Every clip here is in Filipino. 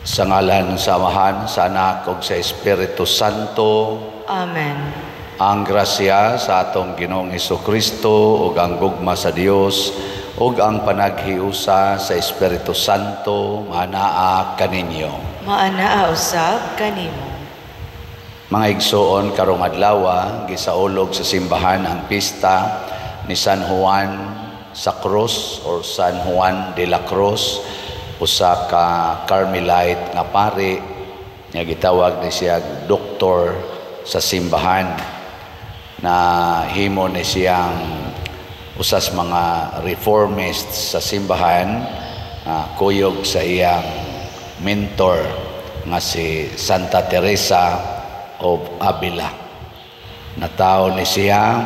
Sa ngalan sa Amahan, sa Anak, ug sa Espiritu Santo. Amen. Ang grasya sa atong Ginoong Hesukristo ug ang gugma sa Dios ug ang panaghiusa sa Espiritu Santo manaa kaninyo. Maanaa usab kanimo. Mga igsoon, karong adlaw gisaulog sa simbahan ang pista ni San Juan sa Cruz or San Juan de la Cruz, usa ka Carmelite nga pari nga gitawag ni siya doktor sa simbahan, na himo ni siyang usas mga reformists sa simbahan, kuyog sa iyang mentor nga si Santa Teresa of Avila. Natawo ni siya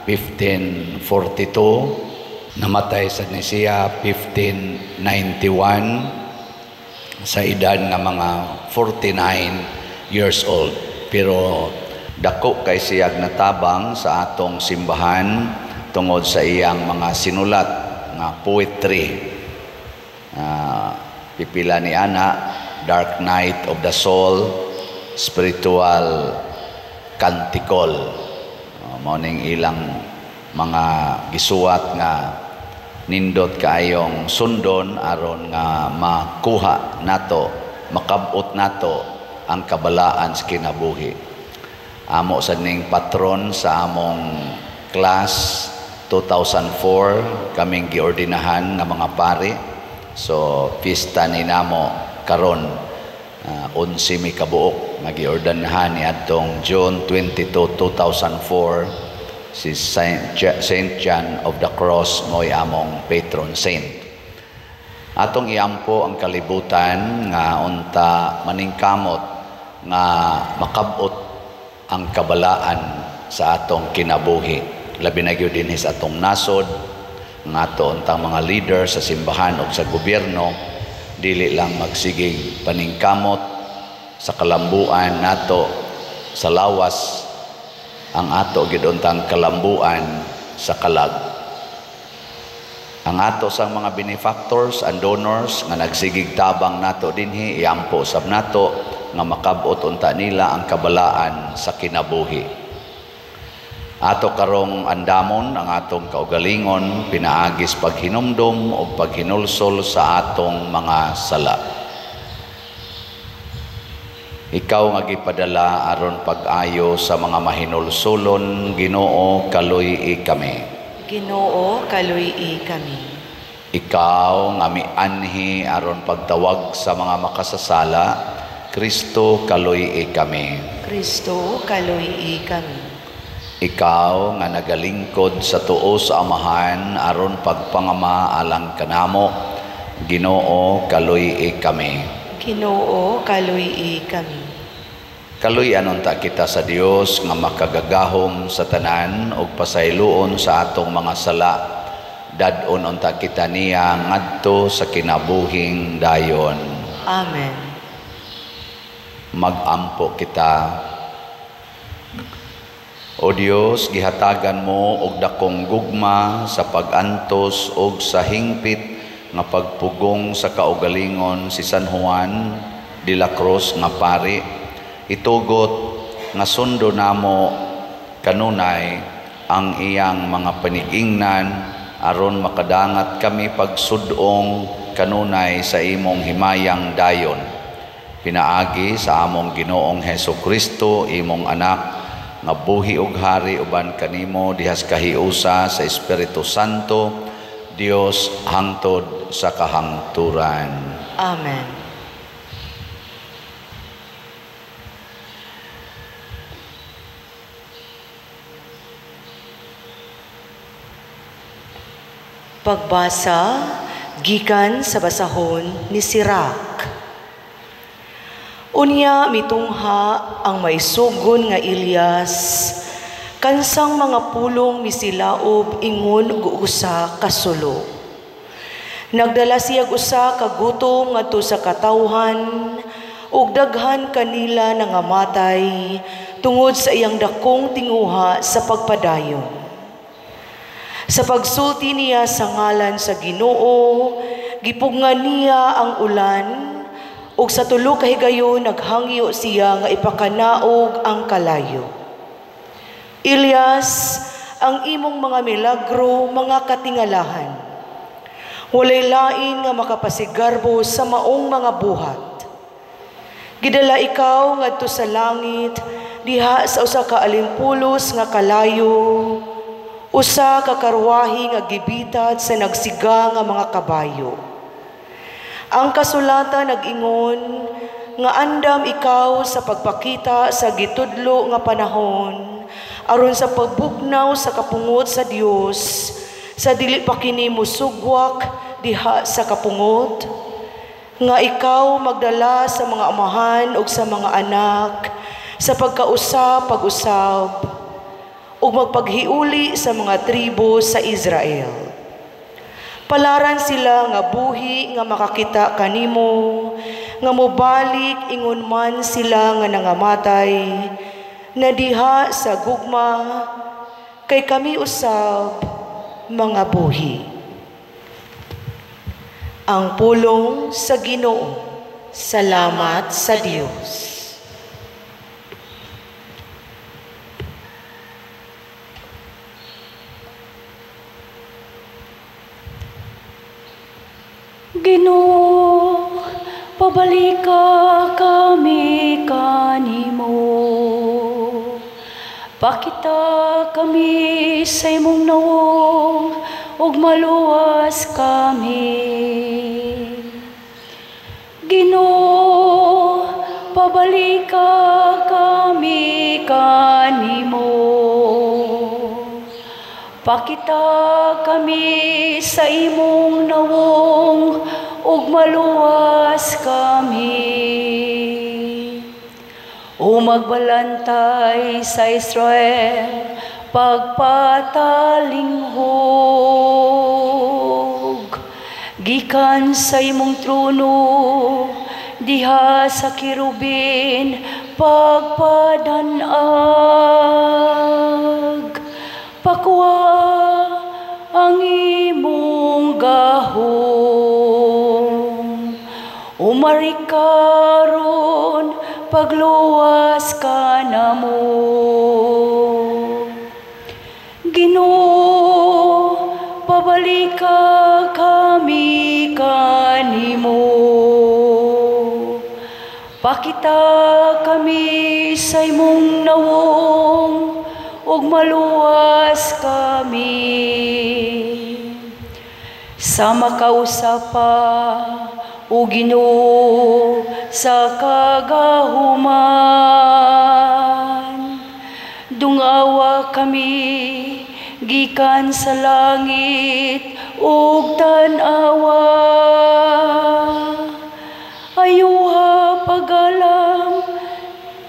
1542, namatay sa ni siya 1591 sa edad nga mga 49 years old. Pero dako kay siya natabang sa atong simbahan tungod sa iyang mga sinulat nga poetry. Pipila ni ana, Dark Night of the Soul, Spiritual Canticle. Mao ning ilang mga gisuwat nga nindot kaayong sundon aron nga makuha nato, makabot nato ang kabalaan sa kinabuhi. Amo sa ning patron sa among class 2004 kaming giordinahan nga mga pari. So pista ni namo karon 11 mi kabuok nga giordinahan ni adtong June 22, 2004 si Saint John of the Cross mo'y among patron saint. Atong iampo ang kalibutan nga unta maningkamot nga makabot ang kabalaan sa atong kinabuhi. Labi na gyud dinhi sa atong nasod nga ato untang mga leader sa simbahan o sa gobyerno, dili lang magsigig paningkamot sa kalambuan nato sa lawas, ang ato gid untang kalambuan sa kalag. Ang ato sang mga benefactors and donors nga nagsigig tabang nato dinhi, iampo sab nato nga makabot unta nila ang kabalaan sa kinabuhi. Ato karong andamon ang atong kaugalingon pinaagis paghinumdum o paghinulsol sa atong mga sala. Ikaw nga gipadala aron pag-ayo sa mga mahinulsulon, Ginoo, kaluy-i kami. Ginoo, kaluy-i kami. Ikaw nga mianhi aron pagtawag sa mga makasasala, Kristo, kaluy-i kami. Kristo, kaluy-i kami. Ikaw nga nagalingkod sa tuo sa Amahan aron pagpangama alang kanamo, Ginoo, kaluy-i kami. Ginoo, kaluy-i kami. Kaluy-an unta kita sa Dios nga makagagahom sa tanan ug pasayloon sa atong mga sala. Dad-on unta kita niya ngadto sa kinabuhing dayon. Amen. Magampo kita. O Dios, gihatagan mo og dakong gugma sa pag-antos og sa hingpit nga pagpugong sa kaugalingon si San Juan de la Cruz nga pari. Itugot nga sundo namo kanunay ang iyang mga panigingnan aron makadangat kami pagsudong kanunay sa imong himayang dayon. Pinaagi sa among Ginoong Hesukristo, imong anak, nga buhi ug hari uban kanimo dihas kahiusa sa Espiritu Santo, Dios hangtod sa kahangturan. Amen. Pagbasa gikan sa basahon ni Sirach. Unya mitungha ang maisugon nga Elias, kansang mga pulong misilaob ingon ug usa ka sulo. Nagdala siya usa ka gutom ngadto sa katawhan ug daghan kanila nangamatay tungod sa iyang dakong tinguha sa pagpadayon. Sa pagsulti niya sa ngalan sa Ginoo, gipugngan niya ang ulan ug sa tulo ka higayon naghangyo siya nga ipakanaog ang kalayo. Elias, ang imong mga milagro, mga katingalahan, walay lain nga makapasigarbo sa maong mga buhat. Gidala ikaw ngadto sa langit, diha sa usa ka alimpulos nga kalayo, usa ka karwahe nga gibitat sa nagsiga nga mga kabayo. Ang kasulatan nag-ingon nga andam ikaw sa pagpakita sa gitudlo nga panahon aron sa pagbugnaw sa kapungot sa Dios sa dili pa kini musugwak diha sa kapungot, nga ikaw magdala sa mga amahan ug sa mga anak sa pagkausap-pag-usab ug magpaghiuli sa mga tribo sa Israel. Palaran sila nga buhi nga makakita kanimo, nga mobalik ingon man sila nga nangamatay, na diha sa gugma, kay kami usab mga buhi. Ang pulong sa Ginoo. Salamat sa Dios. Ginoo, pabalika kami kanimo. Pakita kami sa imong nawong ug maluwas kami. Ginoo, pabalika kami kanimo. Pakita kami sa imong nawong ug maluwas kami. O magbalantay sa Israel, pagpatalinghog, gikan sa imong trono, diha sa kirubin, pagpadanag, pakwa ang imong gahom, umarikaron pagluwas ka namo. Ginoo, pabalika kami kanimo. Pakita kami sa imong nawong ug maluwas kami. Sa makausapa o Ginoo sa kagahuman, dungawa kami gikan sa langit ug tan-awa. Ayuha pagalam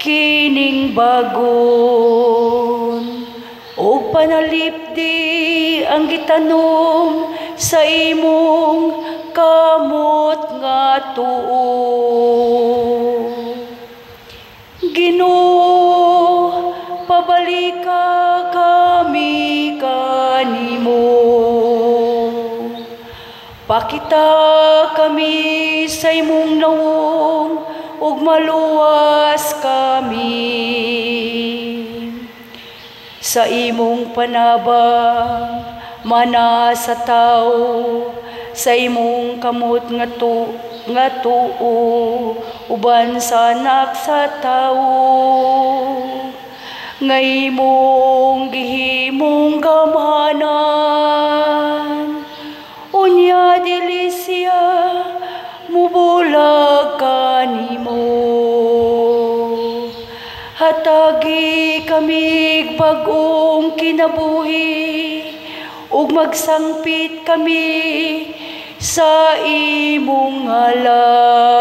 kining bagon ug panalipdi ang gitanom sa imong kamot nga tuo. Ginoo, pabalika kami kanimo. Pakita kami sa imong nawong ug maluwas kami. Sa imong panabang mana sa tao, sa imong kamot nga tuo uban sa anak sa tao, nga imong gihimong gamhanan, unya dili siya mubulag kanimo. Hatagi kami bag-ong kinabuhi ug magsangpit kami sa imong ngalan.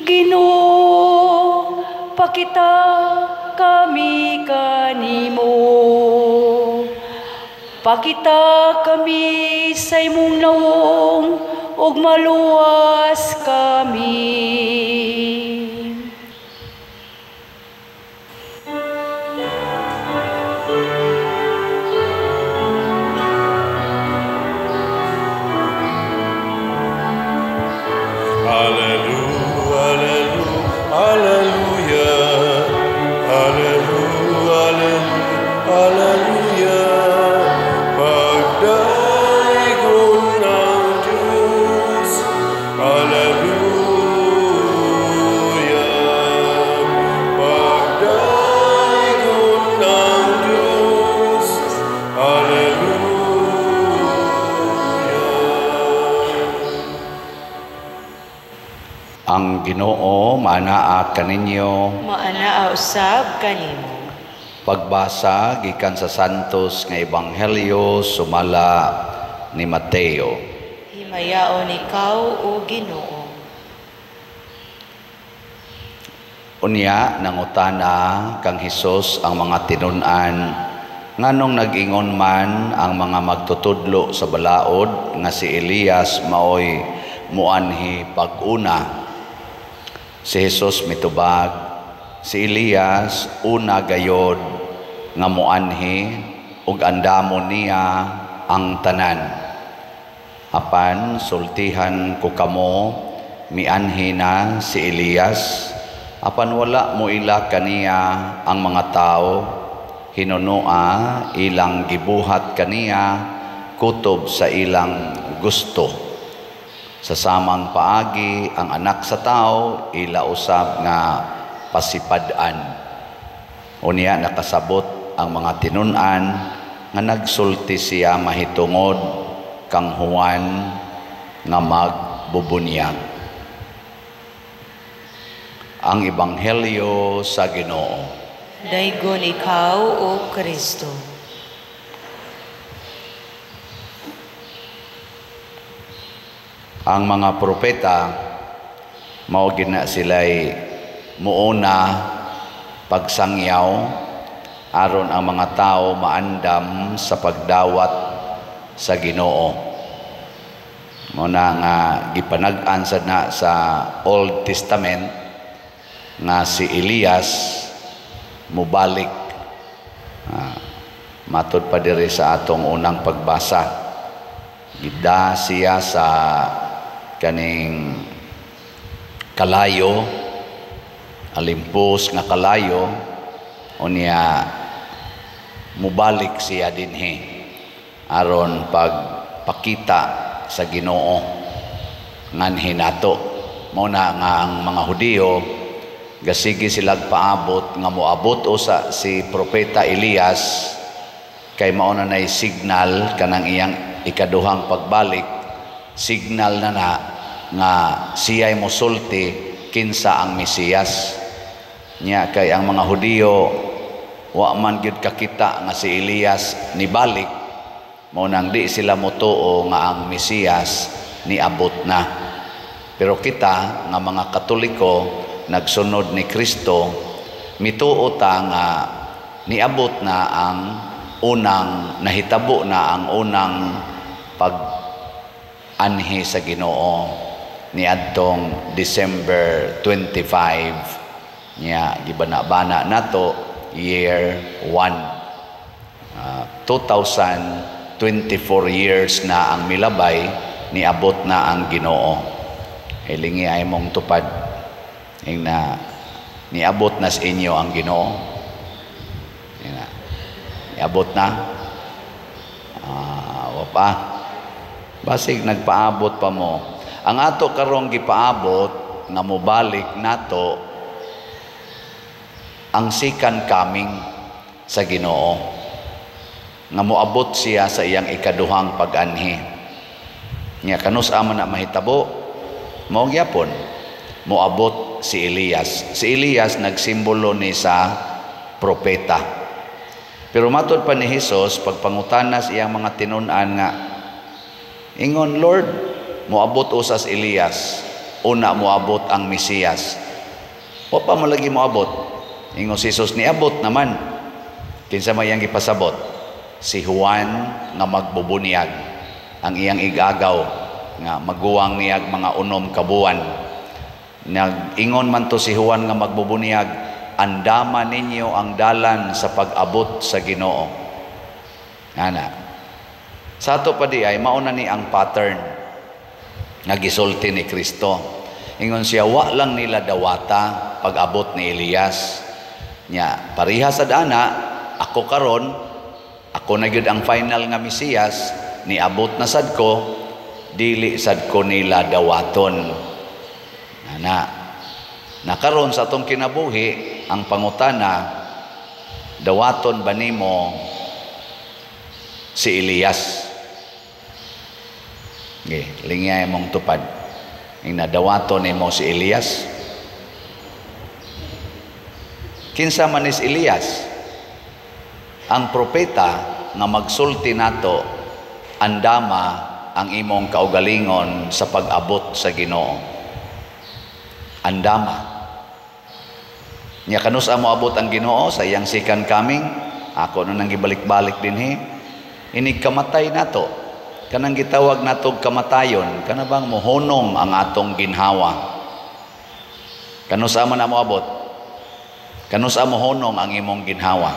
Ginoo, pakita kami kanimo. Pakita kami sa imong nawong ug maluwas kami. Ang Ginoo maanaa kaninyo. Maanaa usab kanimo. Pagbasa gikan sa Santos nga Ebanghelyo sumala ni Mateo. Himayaon ikaw o Ginoo. Unya nangutana kang Hesus ang mga tinun-an nganong nag-ingon man ang mga magtutudlo sa balaod nga si Elias maoy muanhi pag-una. Si Hesus mitubag, si Elias una gayod nga muanhi ug andamon niya ang tanan. Apan sultihan ko kamo mianhi na si Elias, apan wala mo ila kaniya ang mga tao, hinunua ilang gibuhat kaniya kutob sa ilang gusto. Sa samang paagi ang anak sa tao ila usab nga pasipad-an. Unya nakasabot ang mga tinun-an nga nagsulti siya mahitungod kang Juan nga magbubunyag. Ang Ebanghelyo sa Ginoo. Daygon ikaw o Kristo. Ang mga propeta mao gina sila'y muuna pagsangyaw aron ang mga tao maandam sa pagdawat sa Ginoo. Muna nga gipanag-an sad na sa Old Testament nga si Elias mubalik. Matod pa diri sa atong unang pagbasa. Gida siya sa kaning kalayo, alimpos nga kalayo, unya mubalik siya dinhi aron pagpakita sa Ginoo nganhi nato. Muna nga ang mga Hudiyo gasigi silag paabot nga moabot usa si propeta Elias kay mao na nay signal kanang iyang ikaduhang pagbalik, signal na nga siya'y mosulti kinsa ang Mesiyas. Nya kay ang mga Hudiyo wa man gyud kakita nga si Elias nibalik, mao nang di sila motuo nga ang Mesiyas niabot na. Pero kita nga mga Katoliko nagsunod ni Kristo, mituo ta nga niabot na ang unang nahitabo na ang unang pag-anhi sa Ginoo niadtong December 25 nya gibana-bana nato year 1. 2024 years na ang milabay niabot na ang Ginoo. Hilingi ay mong tupad na niabot na sa inyo ang Ginoo. Niabot na. Pa. Basig nagpaabot pa mo. Ang ato karong gipaabot nga mobalik nato ang second coming sa Ginoo. Nga moabot siya sa iyang ikaduhang pag-anhi. Nya kanus man na mahitabo mao gyapon moabot si Elias. Si Elias nagsimbolo ni sa propeta. Pero matod pa ni Hesus pagpangutanas iyang mga tinun-an nga ingon, Lord, moabot usas Elias, una moabot ang Mesiyas. O pa mo lagi moabot? Ingon si Hesus, niabot naman. Kinsa may iyang gipasabot? Si Juan nga magbubunyag, ang iyang igagaw nga maguwang niyag mga unom kabuan. Nag-ingon man to si Juan nga magbubunyag, andaman ninyo ang dalan sa pag-abot sa Ginoo. Ana. Sa ato pa di ay mauna ni ang pattern nga gisulti ni Kristo. Ingon siya, wa lang nila dawata pag-abot ni Elias. Nya pariha sad ana, ako karon, ako na gyud ang final nga Mesiyas, niabot na sad ko, dili sad ko nila dawaton. Ana. Nakaroon sa atong kinabuhi ang pangutana, dawaton ba nimo si Elias? Okay, lingay mong tupad. Yung nadawaton nimo si Elias, Kinsa man is Elias, ang propeta nga magsulti nato, andama ang imong kaugalingon sa pag-abot sa Ginoo. Andama. Nya kanus mo abot ang Ginoo sa iyang second coming, ako na nang gibalik-balik dinhi, inig kamatay nato. Kanang gitawag natog kamatayon, kana bang mohonong ang atong ginhawa. Kanus mo na mo abot. Kanus mo honong ang imong ginhawa.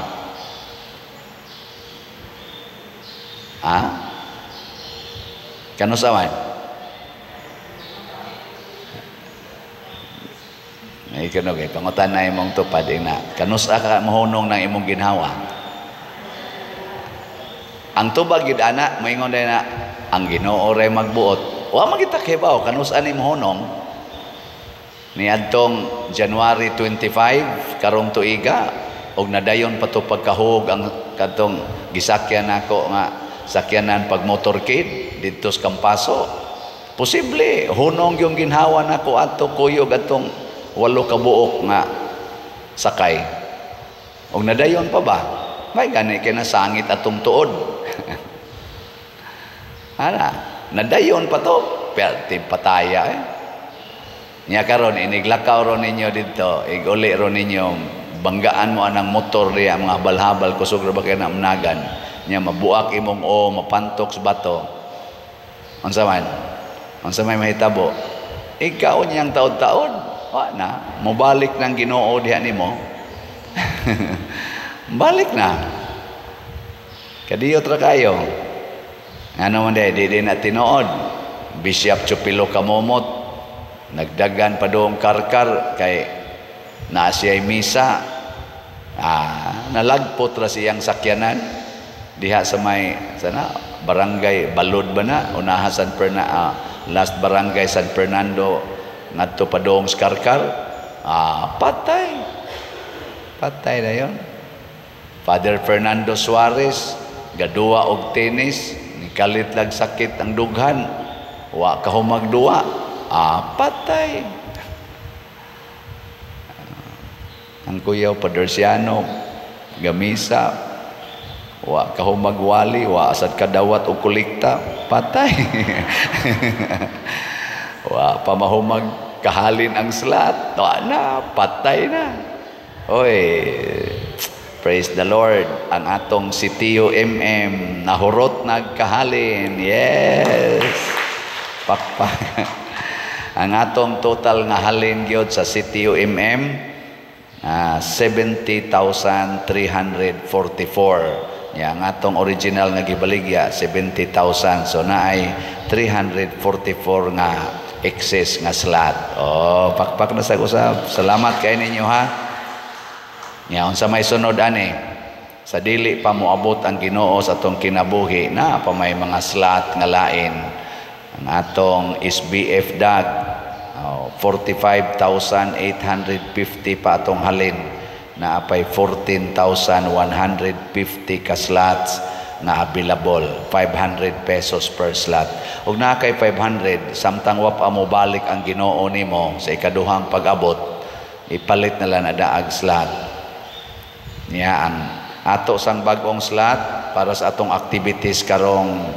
Ha? Kanus man? Ay kanog pangutan na imong tupad na. Kanus ka mohonong ng imong ginhawa. Ang tubag gid ana moingon day na ang Ginoo ray magbuot. Wa magita kibaw kanus ani mohonong. Niadtong January 25 karong tuiga og nadayon pa to pagkahug ang kadtong gisakyan nako nga sakyanan pag motorcade didto sa Campaso. Posible hunong yung ginhawa nako adto kuyog atong 8 ka buok nga sakay. Og nadayon pa ba? May gani kay nasangit atong tuod. Ana, nadayon pa to, perti pataya eh. Nya karon iniglakaw ron ninyo dito, iguli ron ninyo banggaan mo anang motor riya mga balhabal kusog ra ba kay namnagan. Nya mabuak imong mapantok sa bato. Unsa man? Unsa may mahitabo? Ikaw niyang taod-taod, wa na, mobalik ng Ginoo diha nimo. Balik na. Kadiyot ra kayo. Ano man di na tinuod. Bishop Chupilo Kamomot nagdagan pa doong karkar kay naa siya'y misa. Nalagpot ra siyang sakyanan diha sa may sana barangay Balod ba na unaha San last barangay San Fernando ngadto pa doong karkar. Patay na yon. Father Fernando Suarez gaduwa og tenis, nikalit lag sakit ang dughan, wa kahumag duwa, patay. Ang kuyaw Padersiano gamisa, wa kahumag wali, wa asad kadawat og kolekta, patay. Wa pamahumag kahalin ang slat, wa na, patay na. Oy, praise the Lord. Ang atong sitiyo nahurot nagkahalin. Yes. Pakpak. Ang atong total nga halin gyud sa sitiyo 70,344. Yang atong original nga gibaligya 70,000. So naay 344 nga excess nga slot. Pakpak na sa usab. Salamat kay ninyo ha. Unsa may sunod ani sa dili pa moabot ang Ginoo sa atong kinabuhi na pa may mga slot nga lain. Ang atong SBF DAG 45,850 pa atong halin na apay 14,150 ka slots na available, 500 pesos per slot. Ug na kay 500 samtang wa pa mo balik ang Ginoo nimo sa ikaduhang pag-abot, ipalit na lang na daag slot. Niya ang ato sang bagong slot para sa atong activities karong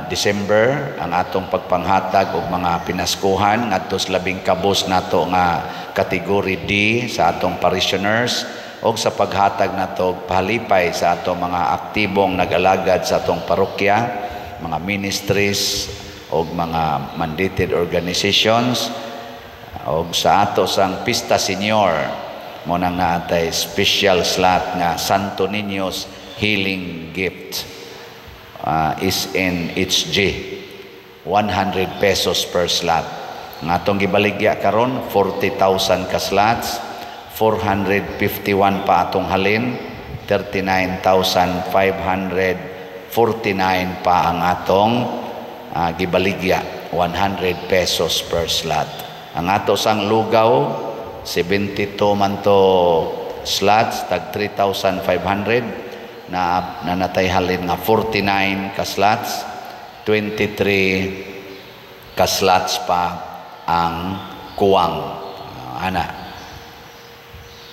December, ang atong pagpanghatag og mga pinaskuhan ngadto sa labing kabus nato nga category D sa atong parishioners og sa paghatag nato pahalipay sa atong mga aktibong nag-alagad sa atong parokya, mga ministries og mga mandated organizations og sa ato sang Pista Senior mo nang naatay special slot nga Santo Niño's Healing Gift is in HG 100 pesos per slot. Nga atong gibaligya karon 40,000 ka slots, 451 pa atong halin, 39,549 pa ang atong gibaligya, 100 pesos per slot. Ang ato sang lugaw 72 man to slots, tag 3,500 na natay halin nga 49 ka slots, 23 ka slots pa ang kuwang.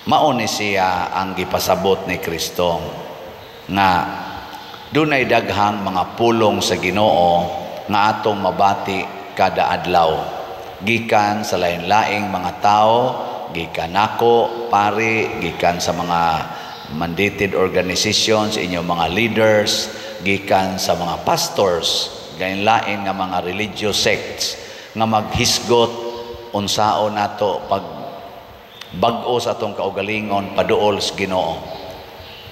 Mao ni siya ang gipasabot ni Kristo nga dunay daghang mga pulong sa Ginoo nga atong mabati kada adlaw gikan sa lain-laing mga tao, gikan nako pare, gikan sa mga mandated organizations, inyong mga leaders, gikan sa mga pastors, lain-lain nga mga religious sects nga maghisgot unsaon nato pag bag-o sa atong kaugalingon paduol sa Ginoo.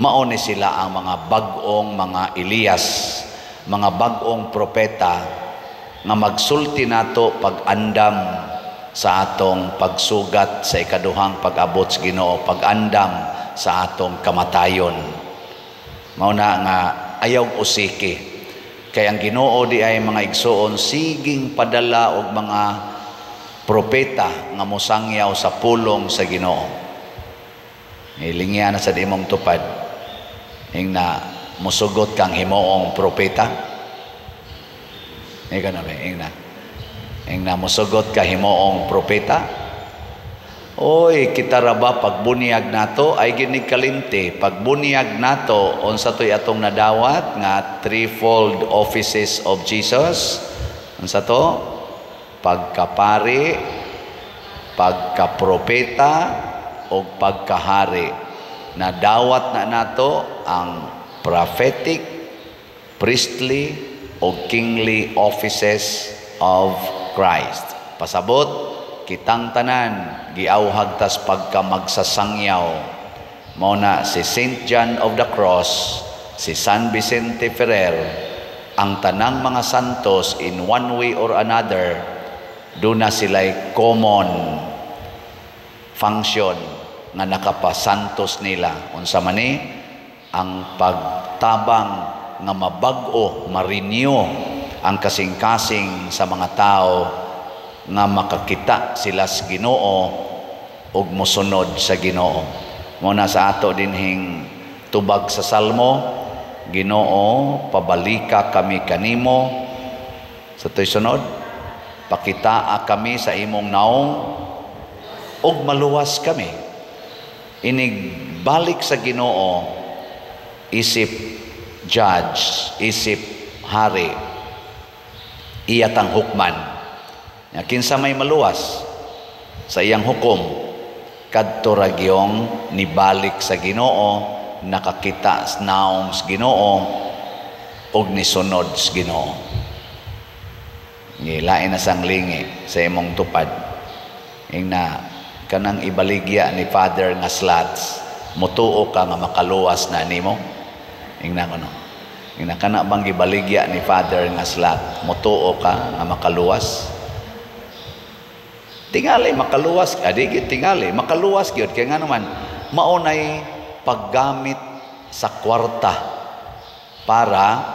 Mao ni sila ang mga bag-ong mga Elias, mga bag-ong propeta nga magsulti nato pag-andam sa atong pagsugat sa ikaduhang pag-abot sa Ginoo, pag-andam sa atong kamatayon. Mao na nga ayaw usiki. Kay ang Ginoo di ay mga igsoon siging padala og mga propeta nga mosangyaw sa pulong sa Ginoo. Ilingya na sa imong tupad ing na musugot kang himoong propeta. Ika na ba? Ing na musugot ka himoong propeta. Oy, kita ra ba pagbunyag nato ay ginikalimti. Pagbunyag nato unsa toy atong nadawat nga threefold offices of Jesus. Unsa to? Pagkapari, pagkapropeta, o pagkahari. Nadawat na nato ang prophetic, priestly, o kingly offices of Christ. Pasabot, kitang tanan, giawhag tas pagka magsasangyaw. Mao na si St. John of the Cross, si San Vicente Ferrer, ang tanang mga santos in one way or another, doon na sila'y common function nga nakapasantos nila. Unsa man ni ang pagtabang nga mabag-o, ma-renew ang kasing-kasing sa mga tao nga makakita sila sa Ginoo ug mosunod sa Ginoo. Muna sa ato dinhing tubag sa Salmo, Ginoo, pabalika kami kanimo. Sa to'y sunod, pakitaa kami sa imong naong ug maluwas kami. Inigbalik sa Ginoo isip judge, isip hari, iyatang hukman. Kinsa may maluwas sa iyang hukom, kadto ra gyung nibalik sa Ginoo, nakakita sa naong sa Ginoo ug nisunod sa Ginoo. Gilain na sang lingi sa imong tupad. Ing na kanang ibaligya ni Father nga slots, mutuo ka nga makaluwas na nimo. Ing na kuno. Ing na kana bang ibaligya ni Father nga slot, mutuo ka nga makaluwas. Tingali makaluwas, adi tingali makaluwas gyud kay nga naman maunay paggamit sa kwarta para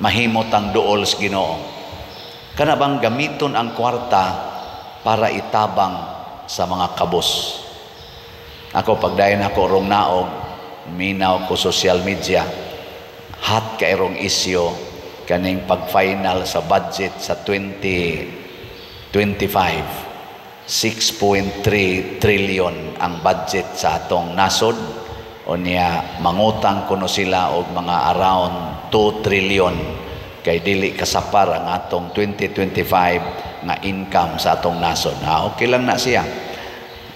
mahimot ang duol sa Ginoo. Kana bang gamiton ang kwarta para itabang sa mga kabos. Ako pagdayon ako rong naog, minaw ko social media, hot kay rong isyo kaning pag-final sa budget sa 2025. 6.3 trillion ang budget sa atong nasod. O niya mangutang kuno sila og mga around 2 trillion kay dili kasapar ang atong 2025 nga income sa atong nasod. Okay lang na siya.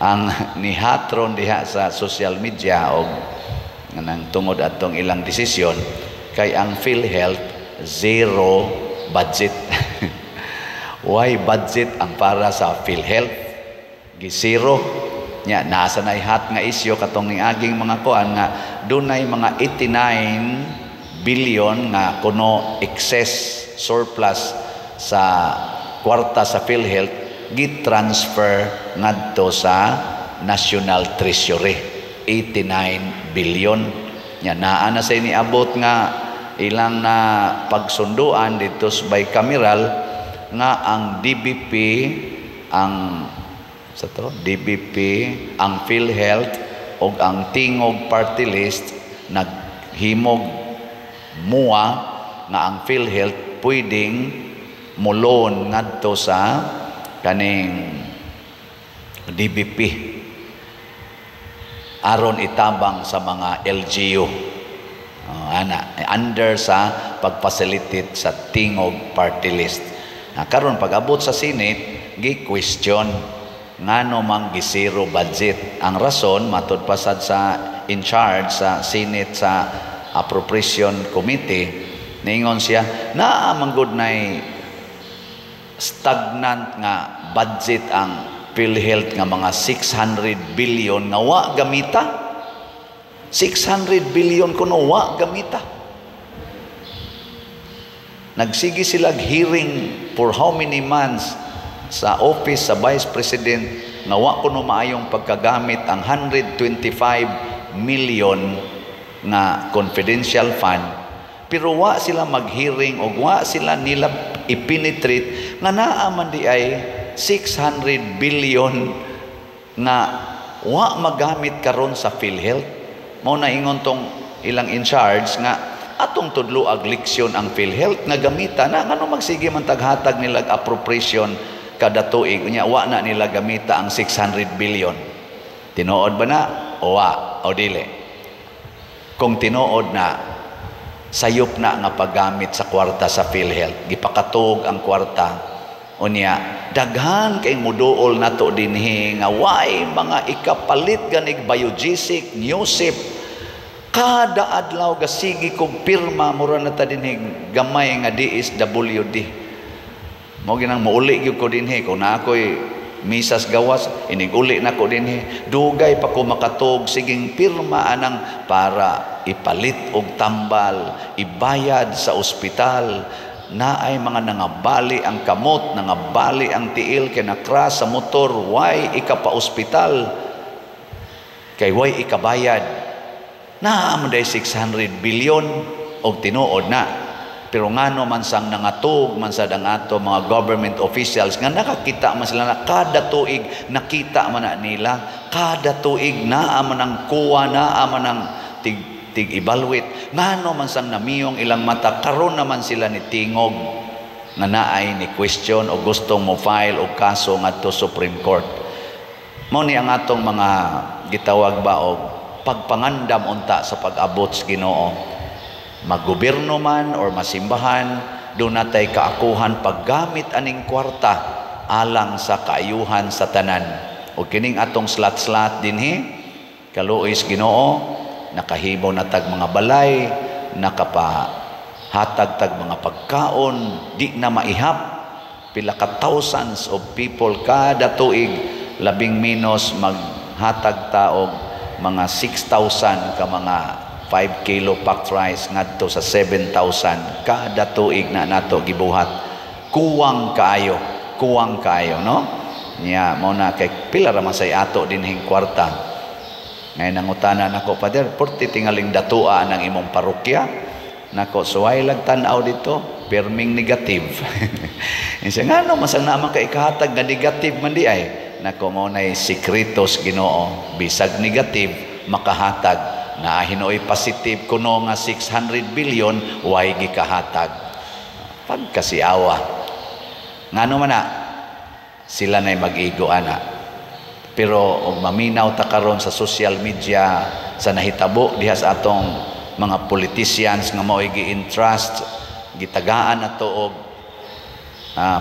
Ang nihatron diha sa social media og nang tungod atong ilang desisyon kay ang PhilHealth zero budget. Why budget ang para sa PhilHealth? Gisiro. Nya nasa nay hat nga isyo katong ning aging mga kuan nga dunay mga 89 billion nga kuno excess surplus sa kwarta sa PhilHealth gi-transfer ngadto sa National Treasury. 89 billion. Nya naa na sa iniabot nga ilang na pagsunduan dito sa bicameral nga ang DBP ang PhilHealth o ang tingog party list naghimog mua nga ang PhilHealth pwedeng mulon ngadto sa kaning DBP aron itabang sa mga LGU. Under sa pag-facilitate sa tingog party list. Karon pag-abot sa Senate, gi-question ngano mang gisiro budget. Ang rason matud pasad sa in charge sa Senate sa Appropriation Committee, ningon siya naa manggod nay stagnant nga budget ang PhilHealth nga mga 600 billion nga wa gamita. 600 billion kuno wa gamita. Nagsigi sila hearing for how many months sa office sa Vice President nga wa kuno maayong pagkagamit ang 125 million nga confidential fund, pero wa sila mag-hearing o wa sila nila ipenetrate nga naa man di ay 600 billion nga wa magamit karon sa PhilHealth. Mao na ingon tong ilang in charge nga atong tudlo ag leksyon ang PhilHealth nga gamita na ngano magsige man taghatag nila appropriation kada tuig unya wa na nila gamita ang 600 billion. Tinuod ba na o wa o dili? Kung tinuod na, sayop na nga paggamit sa kwarta sa PhilHealth, gipakatog ang kwarta unya daghan kay muduol nato dinhi nga way mga ikapalit ganig biogesic newsip kada adlaw gasigi kog pirma mura na ta dinhi gamay nga DSWD. Mo ginang mauli gyud ko dinhi kung na ako'y misas gawas inig uli na ko dinhi dugay pa ko makatog siging pirma anang para ipalit og tambal, ibayad sa ospital. Naay mga nangabali ang kamot, nangabali ang tiil kay nakras sa motor, why ikapa-ospital kay why ikabayad. Naam day 600 billion og tinuod na. Pero ngano man sang nangatog man sa dangato mga government officials nga nakakita man sila na kada tuig nakita man na nila, kada tuig naa man ang kuha, naa man ang tig-evaluate. Ngano man sang namiyong ilang mata, karon naman sila ni tingog nga naay ni question o gustong mo file o kaso ngadto Supreme Court. Mao ni ang atong mga gitawag ba og pagpangandam unta sa pag-abot sa Ginoo. Maggobyerno man or masimbahan, do natay kaakuhan paggamit aning kwarta alang sa kaayuhan sa tanan. O kining atong slat-slat dinhi, kaluoy sa Ginoo, nakahibaw na tag mga balay, nakapahatag tag mga pagkaon, di na maihap, pila ka thousands of people kada tuig, labing minos maghatag taog mga 6,000 ka mga 5 kilo packed rice ngadto sa 7,000 kada tuig na nato gibuhat. Kuwang kaayo, no? Nya mo na kay pila ra man say ato dinhing kwarta. Ngay nangutana nako, Father, porti tingaling datua ng imong parokya. Nako, suway lang tanaw dito, perming negative. Isa nga no, masang naman ka ikahatag na negative man di ay. Nako, mo na'y sikretos Ginoo, bisag negative, makahatag. Na hinoy positive kuno nga 600 billion, way gikahatag. Pagkasiawa. Nga no man na, sila na'y mag-igo ana. Pero og maminaw ta karon sa social media sa nahitabo diha sa atong mga politicians nga mao'y gi-entrust, gitagaan nato og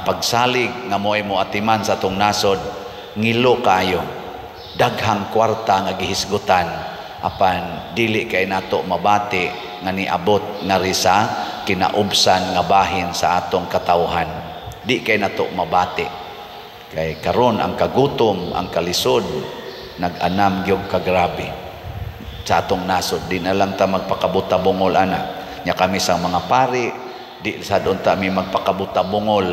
pagsalig nga mo'y moatiman sa atong nasod, ngilo kayo. Daghang kwarta nga gihisgutan apan dili kay nato mabati nga niabot nga risa kinaubsan nga bahin sa atong katawhan. Di kay nato mabati. Kay karon ang kagutom, ang kalisod, nag-anam gyud kagrabe sa atong nasod. Di na lang ta magpakabuta-bungol ana. Nya kami sang mga pari, di sad unta mi magpakabuta-bungol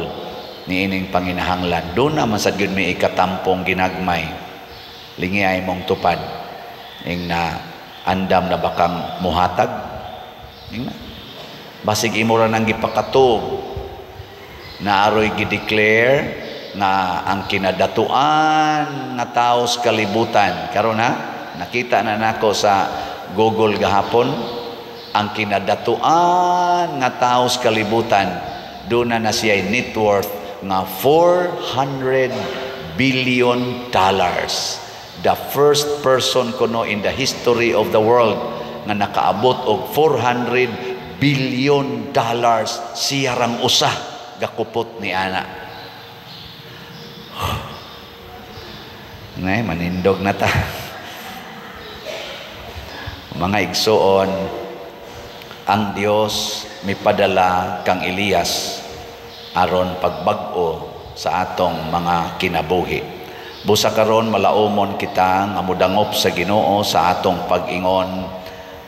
ni ining panginahanglan. Doon naman sad gyud mi ikatampong ginagmay. Lingi ay mong tupad. Ing na andam na bakang muhatag. Ing na. Basig imo ra nang gipakatog na aroy gi-declare na ang kinadatuan nga tao sa kalibutan karon ha nakita na nako sa Google gahapon ang kinadatuan nga tao sa kalibutan doon na siya net worth nga $400 billion the first person kuno in the history of the world nga nakaabot og $400 billion siya rang usa gakupot ni ana. Nay manindog na ta. Mga igsoon, ang Dios mipadala kang Elias aron pagbag-o sa atong mga kinabuhi. Busa karon malaumon kita nga mudangop sa Ginoo sa atong pag-ingon,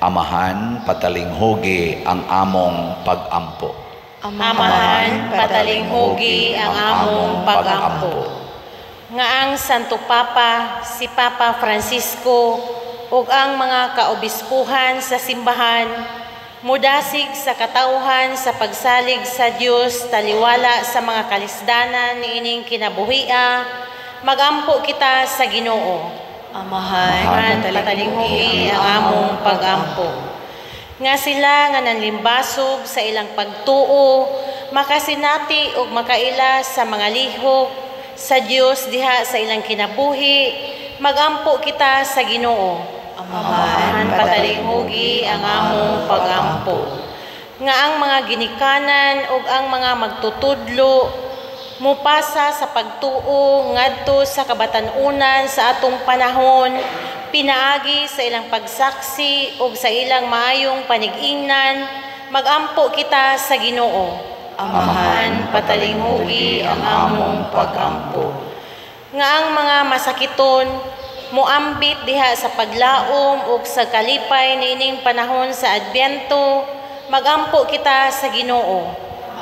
Amahan, patalinghugi ang among pag-ampo. Amahan, patalinghugi ang among pag-ampo. Nga ang Santo Papa, si Papa Francisco, ug ang mga kaobispuhan sa simbahan, mudasig sa katauhan sa pagsalig sa Dios taliwala sa mga kalisdanan niining kinabuhia, magampo kita sa Ginoo. Amahan, patalinghugi ang among pag-ampo. Nga sila nga nanlimbasog sa ilang pagtuo, makasinati ug makaila sa mga lihok sa Dios diha sa ilang kinabuhi, magampo kita sa Ginoo. Amahan, patalinghugi ang among pag-ampo. Nga ang mga ginikanan ug ang mga magtutudlo mupasa sa pagtuo ngadto sa kabatan-unan sa atong panahon, pinaagi sa ilang pagsaksi ug sa ilang maayong panig-ingnan, magampo kita sa Ginoo. Amahan, patalinghugi ang among pag-ampo. Nga ang mga masakiton muambit diha sa paglaom ug sa kalipay niining panahon sa Adbyento, magampo kita sa Ginoo.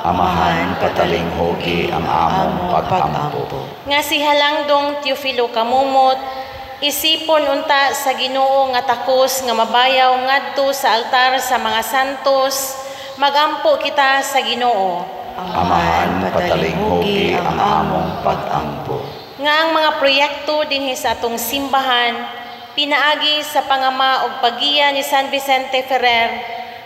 Amahan, patalinghugi ang among pag-ampo. Nga si Halangdong Teofilo Kamumot, isipon unta sa Ginoo nga takos nga mabayaw ngadto sa altar sa mga santos, magampo kita sa Ginoo. Amahan, patalinghugi ang among pag-ampo. Nga ang mga proyekto dinhi sa atong simbahan, pinaagi sa pangama ug pagiya ni San Vicente Ferrer,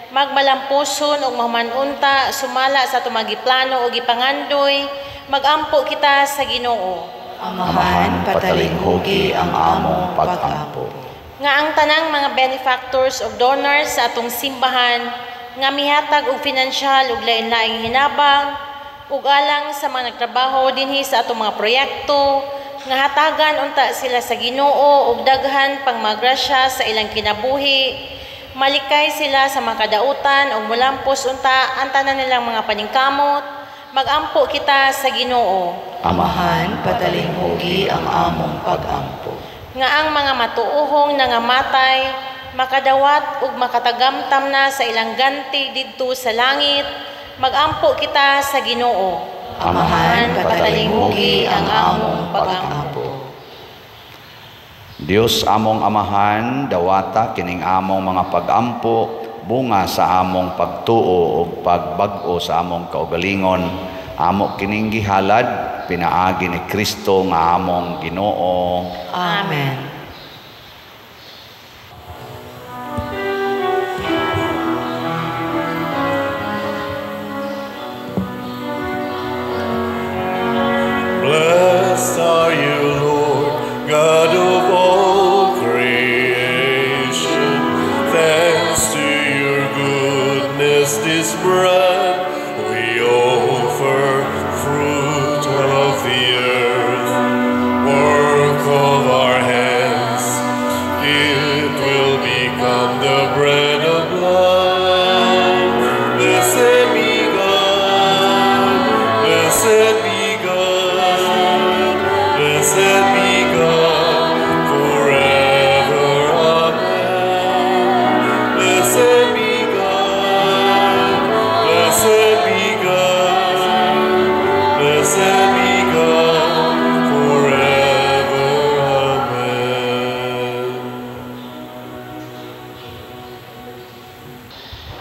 magmalampuson ug mahumanunta sumala sa tumagiplano ug ipangandoy, magampo kita sa Ginoo. Amahan, patalinghugi ang among pag-ampo. Nga ang tanang mga benefactors ug donors sa atong simbahan, nga mihatag og pinansyal ug lain-laing hinabang, ug alang sa mga nagtrabaho dinhi sa atong mga proyekto, nga hatagan unta sila sa Ginoo ug daghan pang magrasya sa ilang kinabuhi, malikay sila sa mga kadautan ug mulampos unta ang tanan nilang mga paningkamot, magampo kita sa Ginoo. Amahan, patalinghugi ang among pag-ampo. Nga ang mga matuohong nangamatay, makadawat ug makatagamtam na sa ilang ganti didto sa langit, magampo kita sa Ginoo. Amahan, patalinghugi ang among pag-ampo. Dios among amahan, dawata kining among mga pag-ampo, bunga sa among pagtuo ug pagbag-o sa among kaugalingon, amo kining gihalad, pinaagi ni Kristo nga among Ginoo. Amen. Blessed are you, Lord, God of all creation. Thanks to your goodness, this bread we offer, fruit of the earth, work of our hands. It will become the bread of life. Blessed be God, blessed be Blessed be God forever, amen. Blessed be God, blessed be God, blessed be God forever, amen.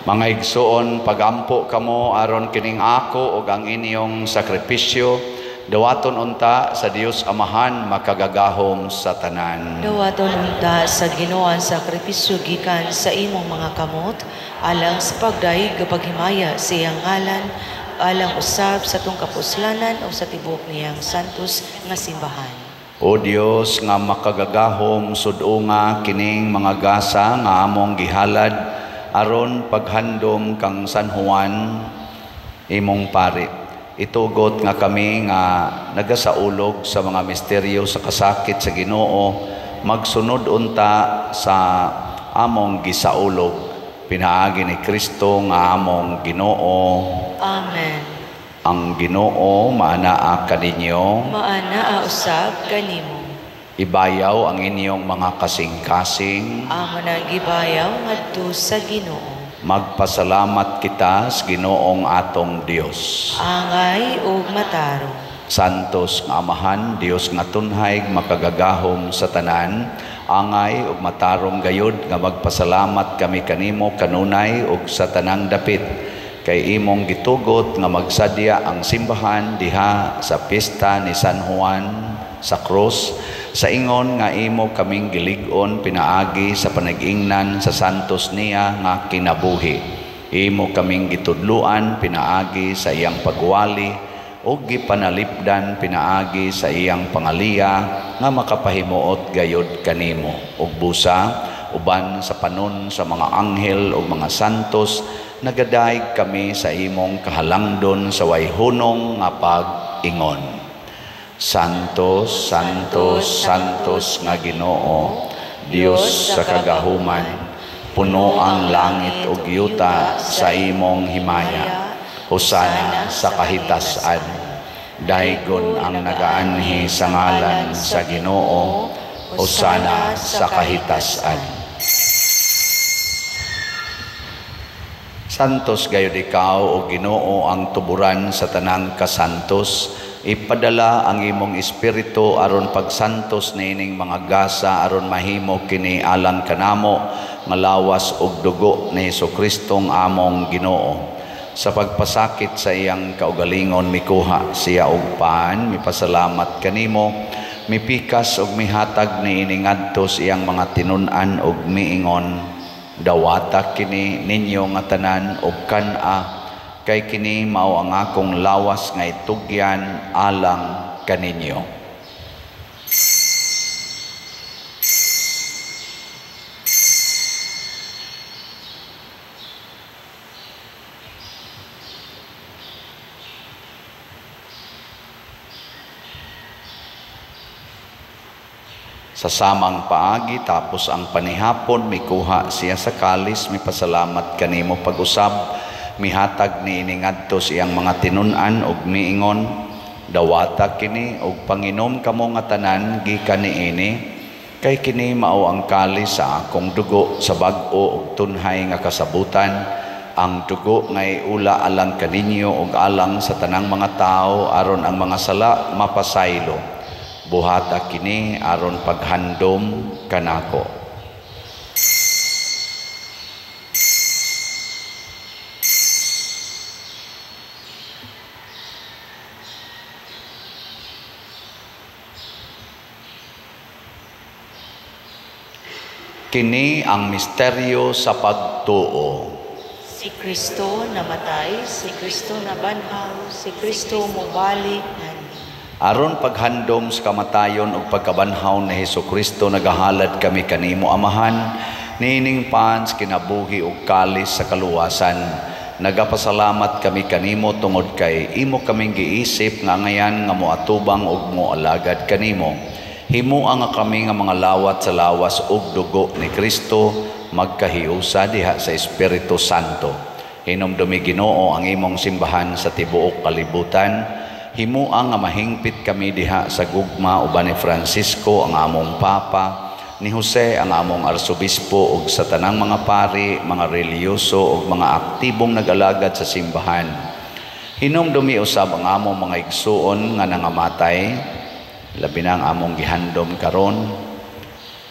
Mga igsoon, pagampo kamo aron kining ako ug ang inyong sakripisyo, dawaton unta sa Dios Amahan makagagahom sa tanan. Dawaton unta sa Ginoo ang sakripisyo gikan sa imong mga kamot, alang sa pagdaig kapag himaya sa iyang ngalan, alang usab sa tong kapuslanan o sa tibok niyang santos nga simbahan. O Dios nga makagagahom sudunga kining mga gasa nga among gihalad aron paghandom kang San Juan imong pari. Itugot nga kami nga nagasaulog sa mga misteryo sa kasakit sa Ginoo, magsunod unta sa among gisaulog pinaagi ni Kristo nga among Ginoo. Amen. Ang Ginoo maanaa kaninyo. Maana usab kanimo. Ibayaw ang inyong mga kasing-kasing. Amo nang gibayaw ngadto sa Ginoo. Magpasalamat kita sa Ginoong atong Dios. Angay ug matarong. Santos nga Amahan, Dios nga tunhay makagagahom sa tanan, angay ug matarong gayud nga magpasalamat kami kanimo kanunay ug sa tanang dapit. Kay imong gitugot nga magsadya ang simbahan diha sa pista ni San Juan sa krus, sa ingon nga imo kaming gilig-on pinaagi sa panag-ingnan sa santos niya nga kinabuhi. Imo kaming gitudluan pinaagi sa iyang pagwali ug gipanalipdan pinaagi sa iyang pangaliya nga makapahimuot gayud kanimo. Ug busa uban sa panon sa mga anghel ug mga santos, nagadaig kami sa imong kahalangdon sa wayhunong nga pag-ingon. Santos, Santos, Santos nga Ginoo, Dios sa kagahuman, puno ang langit ug yuta sa imong himaya. Hosana sa kahitasan. Daygon ang nagaanhi sa ngalan sa Ginoo. Hosana sa kahitasan. Santos gayud ikaw o Ginoo ang tuburan sa tanang kasantos. Ipadala ang imong espiritu aron pagsantos nining mga gasa aron mahimo kini alang kanamo nga lawas ug dugo ni Jesucristong among Ginoo. Sa pagpasakit sa iyang kaugalingon mikuha siya og paan, mipasalamat kanimo, mipikas ug mihatag niini ngadto sa iyang mga tinun-an ug miingon, dawata kini ninyo nga tanan ug kan-a, kay kini mao ang akong lawas nga itugyan alang kaninyo. Sa samang paagi tapos ang panihapon mikuha siya sa kalis, mipasalamat kanimo pag-usab, mihatag niini ngadto siyang mga tinun-an ug miingon, dawata kini ug panginom kamo nga tanan gikan niini, kay kini mao ang kalis sa akong dugo sa bag-o ug tunhay nga kasabutan, ang dugo nga iula alang kaninyo ug alang sa tanang mga tao aron ang mga sala mapasaylo. Buhata kini aron paghandom kanako. Kini ang misteryo sa pagtuo. Si Kristo namatay, si Kristo nabanhaw, si Kristo mubalik nani. Aron paghandom sa kamatayon ug pagkabanhaw ni Hesukristo, nagahalad kami kanimo Amahan, nining pans kinabuhi ug kalis sa kaluwasan. Nagapasalamat kami kanimo tungod kay imo kaming giisip nga ngayan nga moatubang ug moalagad kanimo. Himuang nga kami nga mga lawat sa lawas ug dugo ni Kristo, magkahiusa diha sa Espiritu Santo. Hinumdumi Ginoo ang imong simbahan sa tibuok kalibutan. Himuang nga mahingpit kami diha sa gugma uban ni Francisco ang among Papa, ni Jose ang among Arsobispo ug sa tanang mga pari, mga reliyoso ug mga aktibong nag-alagad sa simbahan. Hinumdumi usab ang among mga igsuon nga nangamatay, labi na ang among gihandom karon.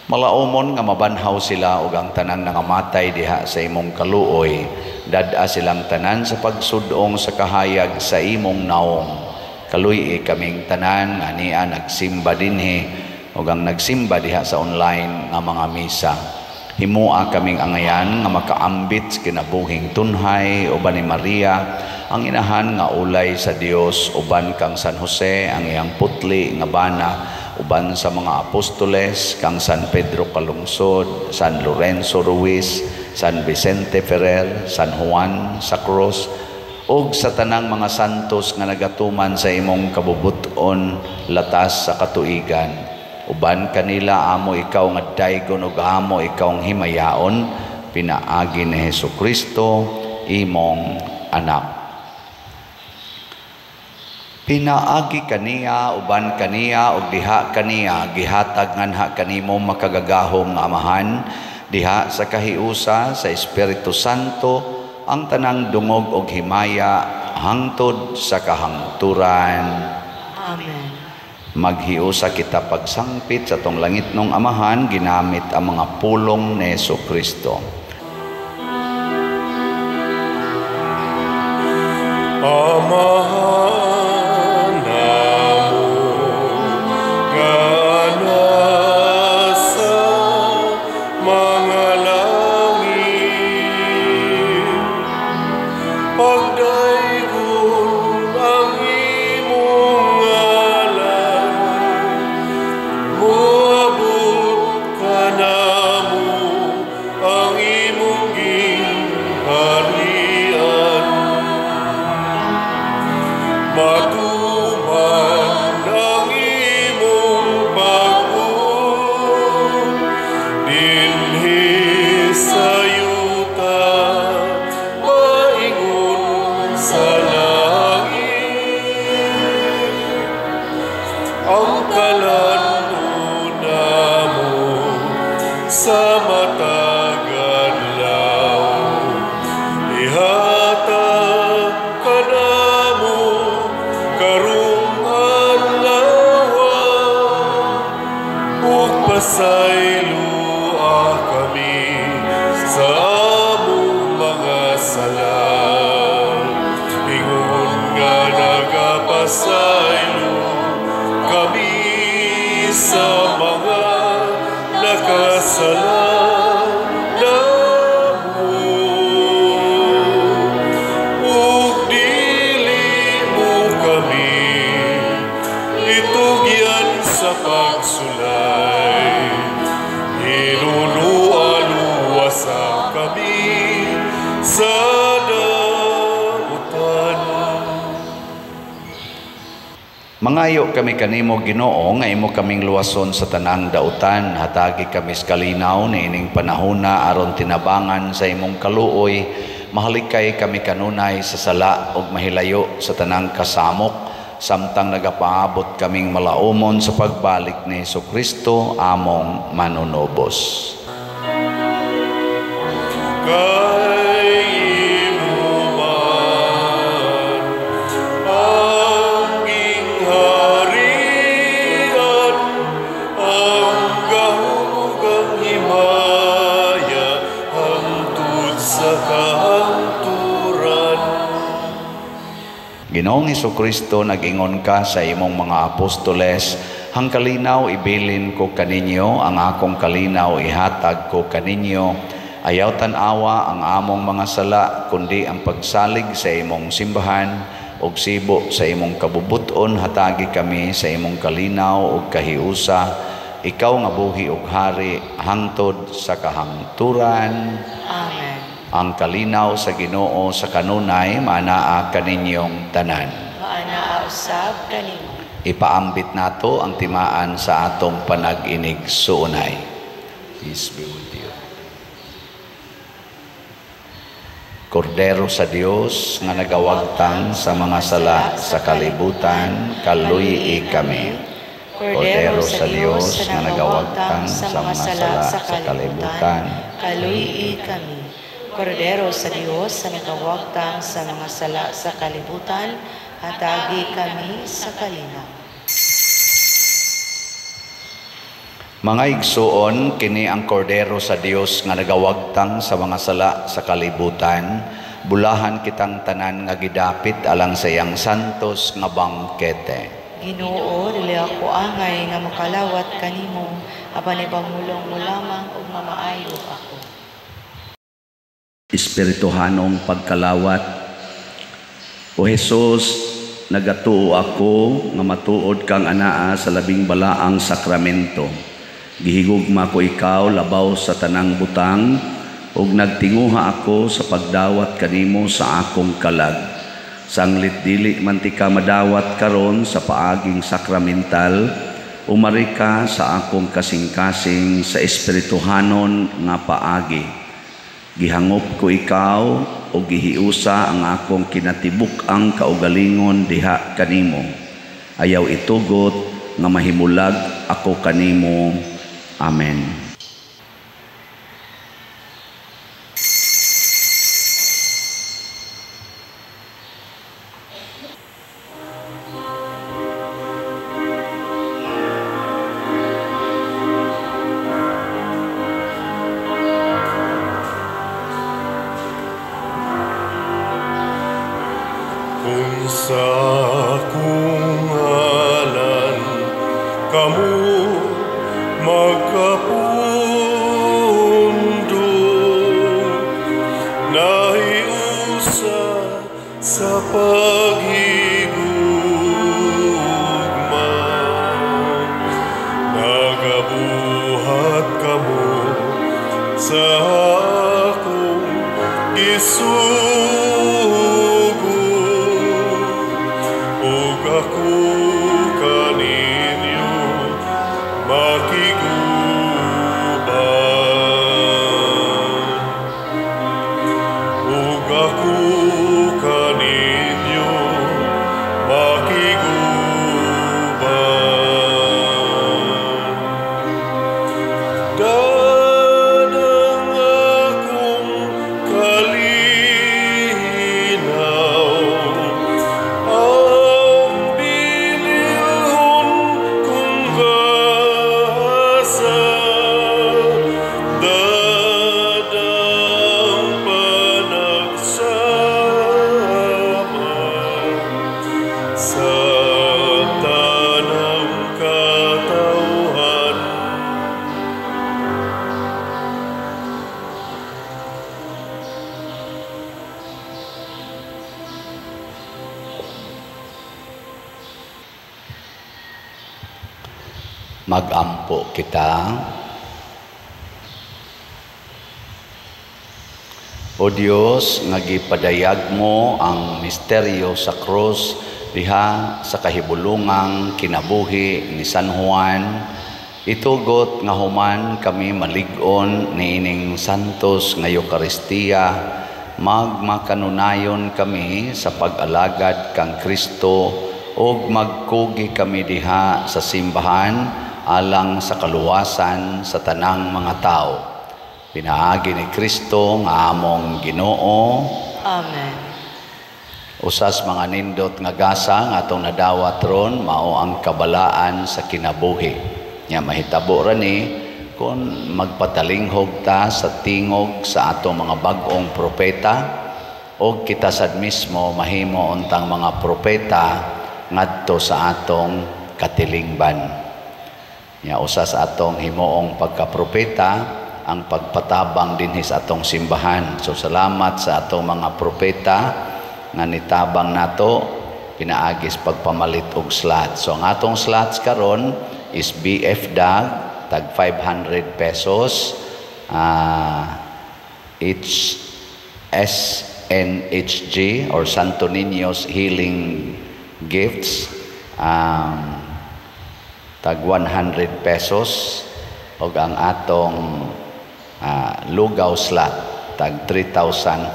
Malaumon nga mabanhaw sila ug ang tanang nangamatay diha sa imong kaluoy, dad-a silang tanan sa pagsudong sa kahayag sa imong naong. Kaluy kaming tanan nga niya nagsimba dinhi ug ang nagsimba diha sa online nga mga misa. Himua kaming angayan nga makaambit sa kinabuhing tunhay uban ni Maria, ang inahan nga ulay sa Dios, uban kang San Jose ang iyang putli nga bana, uban sa mga apostoles kang San Pedro Calungsod, San Lorenzo Ruiz, San Vicente Ferrer, San Juan sa Cruz, ug sa tanang mga santos nga nagatuman sa imong kabubuton latas sa katuigan. Uban kanila amo ikaw nga daygon ug amo ikaw ang himayaon, pinaagi ni Hesukristo imong anak. Pinaagi kaniya, uban kaniya, ug diha kaniya, gihatag nganha kanimo makagagahom nga amahan, diha sa kahiusa sa Espiritu Santo, ang tanang dungog ug himaya, hangtod sa kahangturan. Amen. Maghiusa kita pagsangpit sa tong langit nung amahan, ginamit ang mga pulong ni Hesukristo. Amahan Mangayo kami kanimo Ginoo nga imo kaming luwason sa tanang dautan, hatagi kami sa kalinaw niining panahona aron tinabangan sa imong kaluoy, mahalikay kami kanunay sa sala ug mahilayo sa tanang kasamok, samtang nagapaabot kaming malaumon sa pagbalik ni Hesukristo among manunobos. Ginoong Hesukristo, nag-ingon ka sa imong mga apostoles, hang kalinaw ibilin ko kaninyo, ang akong kalinaw ihatag ko kaninyo. Ayaw tanawa ang among mga sala, kundi ang pagsalig sa imong simbahan, og sibo sa imong kabubuton, hatagi kami sa imong kalinaw ug kahiusa. Ikaw nga buhi ug hari, hangtod sa kahangturan. Amen. Ang kalinaw sa Ginoo sa kanunay, maanaa kaninyong tanan. Maanaa usab kanimo. Ipaambit nato ang timaan sa atong panag-inig suunay. Peace be with you. Kordero sa Dios nga nagawagtang sa mga sala sa kalibutan, kaluyi kami. Kordero sa Dios nga nagawagtang sa mga sala sa kalibutan, kaluyi kami. Kordero sa Dios na nagawagtang sa mga sala sa kalibutan, hatagi kami sa kalinaw. Mga igsuon, kini ang kordero sa Dios nga nagawagtang sa mga sala sa kalibutan, bulahan kitang tanan nga gidapit alang sa iyang santos nga bangkete. Ginoo, dili ako angay nga makalawat kanimo, apan ibangulong mo lamang ug mamaayo ako. Espirituhanong pagkalawat, O Jesus, nagatuo ako nga matuod kang anaa sa labing balaang sakramento. Gihigugma ko ikaw labaw sa tanang butang, ug nagtinguha ako sa pagdawat kanimo sa akong kalag. Sanglit dili man ti ka madawat karon sa paaging sakramental, umari ka sa akong kasing-kasing sa espirituhanon nga paagi. Gihangop ko ikaw o gihiusa ang akong kinatibuk-ang kaugalingon diha kanimo. Ayaw itugot nga mahimulag ako kanimo. Amen. Kung sa akong ngalan kamu magkapundo, nahiusa sa paghigugma, nagabuhat kamu sa akong isugo. Ako kaninyo makiguban, ug ako kaninyo makiguban. Danang akong kalinaw, Magampo kita. O Dios, nga gipadayag mo ang misteryo sa krus diha sa kahibulungang kinabuhi ni San Juan, itugot nga human kami malig-on niining santos nga Eucharistia, magmakanunayon kami sa pag-alagad kang Kristo ug magkugi kami diha sa simbahan alang sa kaluwasan sa tanang mga tao. Pinaagi ni Kristo nga among Ginoo. Amen. Usas mga nindot nga gasa nga atong nadawat ron mao ang kabalaan sa kinabuhi. Nya mahitabo ra ni kung magpatalinghog ta sa tingog sa atong mga bag-ong propeta o kita sad mismo mahimo untang mga propeta ngadto sa atong katilingban. Nya usa sa atong himuong pagkapropeta ang pagpatabang dinhi sa atong simbahan. So salamat sa atong mga propeta nga nitabang nato pinaagis pagpamalit og slots. So ang atong slots karon is BF Dag tag 500 pesos, SNHG or Santo Niño's Healing Gifts tag 100 pesos, o ang atong lugaw slot tag 3,500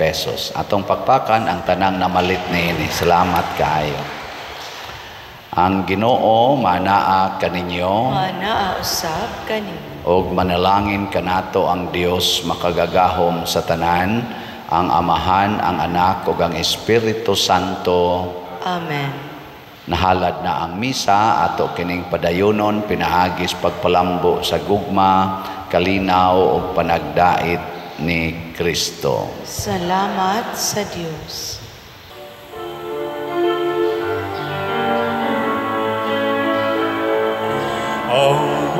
pesos. Atong pakpakan ang tanang namalit niini. Salamat kaayo. Ang Ginoo manaa kaninyo, Manaa usab kaninyo. og manalangin kanato ang Dios makagagahom sa tanan, ang Amahan, ang Anak ug ang Espiritu Santo. Amen. Nahalad na ang misa, ato kining padayonon pinaagis pagpalambo sa gugma, kalinaw ug panagdait ni Kristo. Salamat sa Dios. Ang